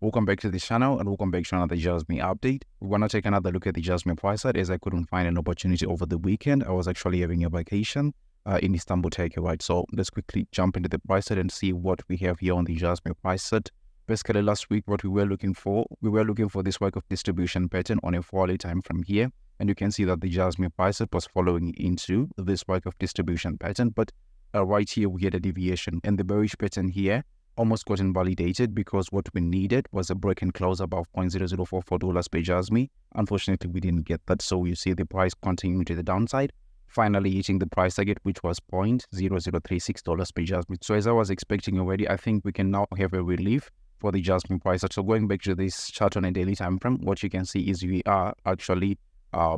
Welcome back to the channel and welcome back to another Jasmy update. We want to take another look at the Jasmy price side as I couldn't find an opportunity over the weekend. I was actually having a vacation in Istanbul, Turkey, right? So let's quickly jump into the price side and see what we have here on the Jasmy price side. Basically, last week, what we were looking for this work of distribution pattern on a 4-hourly time from here. And you can see that the Jasmy price side was following into this work of distribution pattern. But right here, we get a deviation and the bearish pattern here almost got invalidated because what we needed was a break and close above $0.0044 per Jasmy. Unfortunately, we didn't get that. So you see the price continuing to the downside, finally hitting the price target, which was $0.0036 per Jasmy. So as I was expecting already, I think we can now have a relief for the Jasmy price. So going back to this chart on a daily time frame, what you can see is we are actually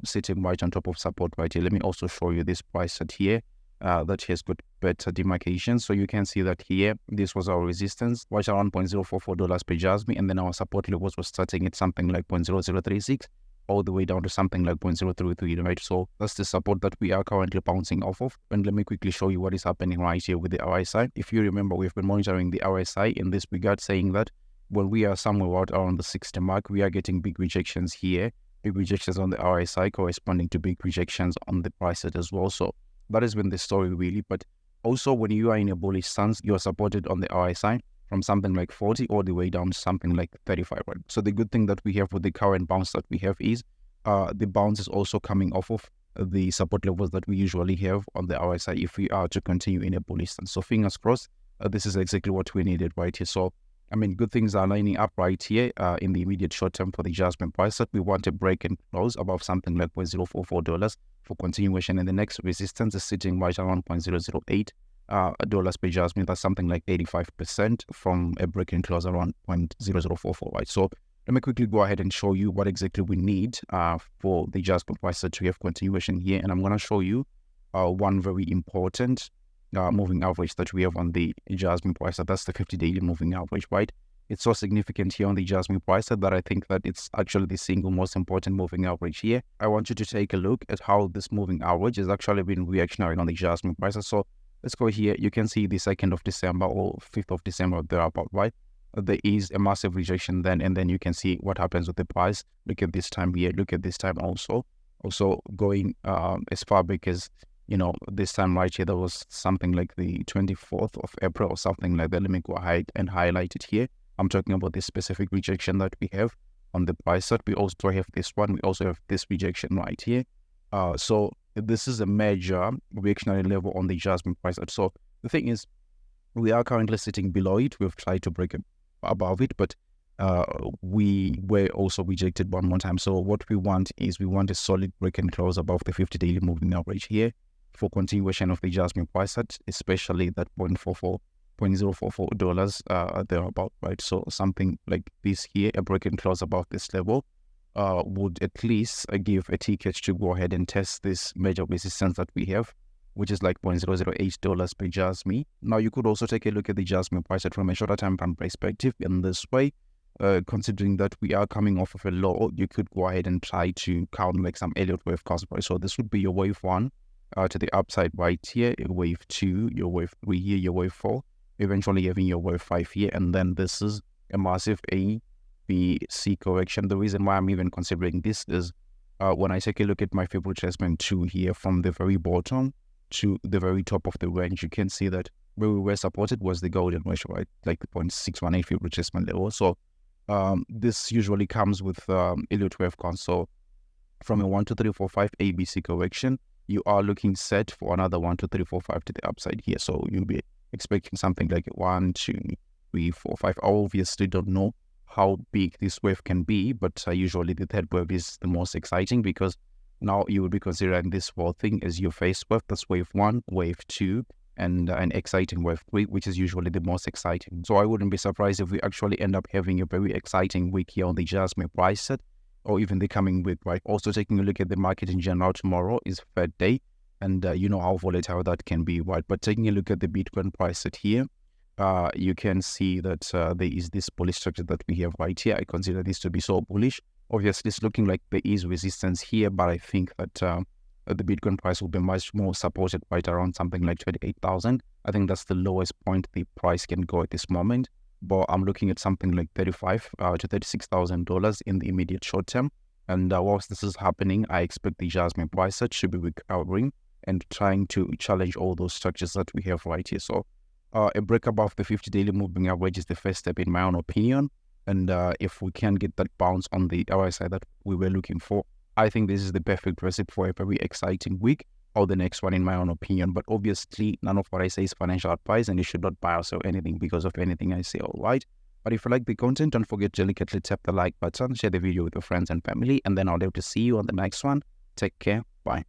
sitting right on top of support right here. Let me also show you this price at here. That has got better demarcation. So you can see that here, this was our resistance, right around $0.044 per Jasmy, and then our support levels was starting at something like $0.0036, all the way down to something like $0.033, right? So that's the support that we are currently bouncing off of. And let me quickly show you what is happening right here with the RSI. If you remember, we've been monitoring the RSI in this regard, saying that when we are somewhere right around the 60 mark, we are getting big rejections here, big rejections on the RSI corresponding to big rejections on the price set as well. So that has been the story really. But also when you are in a bullish stance, you are supported on the RSI from something like 40 all the way down to something like 35, right? So the good thing that we have with the current bounce that we have is the bounce is also coming off of the support levels that we usually have on the RSI if we are to continue in a bullish stance. So fingers crossed, this is exactly what we needed right here. So I mean, good things are lining up right here in the immediate short term for the Jasmy price that we want a break and close above something like $0.044 for continuation. And the next resistance is sitting right around $0.008 per Jasmy. That's something like 85% from a break and close around $0.0044, right? So let me quickly go ahead and show you what exactly we need for the Jasmy price to have continuation here. And I'm going to show you one very important moving average that we have on the Jasmy price. That's the 50-daily moving average, right? It's so significant here on the Jasmy price that I think that it's actually the single most important moving average here. I want you to take a look at how this moving average has actually been reactionary on the Jasmy price. So let's go here. You can see the 2nd of December or 5th of December thereabout, right? There is a massive rejection then, and then you can see what happens with the price. Look at this time here. Look at this time also going as far back as, you know, this time right here, there was something like the 24th of April or something like that. Let me go ahead and highlight it here. I'm talking about this specific rejection that we have on the price set. We also have this one. We also have this rejection right here. So this is a major reactionary level on the Jasmy price set. So the thing is, we are currently sitting below it. We've tried to break it above it, but we were also rejected one more time. So what we want is we want a solid break and close above the 50-daily moving average here for continuation of the Jasmy price set, especially that $0.044 thereabout, right? So something like this here, a break and close above this level would at least give a ticket to go ahead and test this major resistance that we have, which is like $0.008 per Jasmy. Now you could also take a look at the Jasmy price set from a shorter time frame perspective in this way. Considering that we are coming off of a low, you could go ahead and try to count like some Elliott wave curves, right? So this would be your wave 1 to the upside right here, your wave 2, your wave 3 here, your wave 4, eventually having your wave 5 here, and then this is a massive A, B, C correction. The reason why I'm even considering this is when I take a look at my favorite retracement 2 here from the very bottom to the very top of the range, you can see that where we were supported was the golden ratio, right? Like the 0.618 favorite retracement level. So this usually comes with Elliott wave curves. So from a 1, 2, 3, 4, 5 ABC correction, you are looking set for another 1, 2, 3, 4, 5 to the upside here. So you'll be expecting something like 1, 2, 3, 4, 5. I obviously don't know how big this wave can be, but usually the third wave is the most exciting because now you will be considering this whole thing as your first wave. That's wave 1, wave 2, and an exciting wave 3, which is usually the most exciting. So I wouldn't be surprised if we actually end up having a very exciting week here on the Jasmy price set, or even the coming week, right? Also taking a look at the market in general, tomorrow is Fed day, and you know how volatile that can be, right? But taking a look at the Bitcoin price set here, you can see that there is this bullish structure that we have right here. I consider this to be so bullish. Obviously, it's looking like there is resistance here, but I think that the Bitcoin price will be much more supported right around something like 28,000. I think that's the lowest point the price can go at this moment. but I'm looking at something like $35 to $36,000 in the immediate short term. And whilst this is happening, I expect the Jasmy price set should be recovering and trying to challenge all those structures that we have right here. So a break above the 50 daily moving average is the first step in my own opinion. And if we can get that bounce on the RSI that we were looking for, I think this is the perfect recipe for a very exciting week, or the next one in my own opinion. But obviously, none of what I say is financial advice, and you should not buy or sell anything because of anything I say, all right? But if you like the content, don't forget to delicately tap the like button, share the video with your friends and family, and then I'll be able to see you on the next one. Take care. Bye.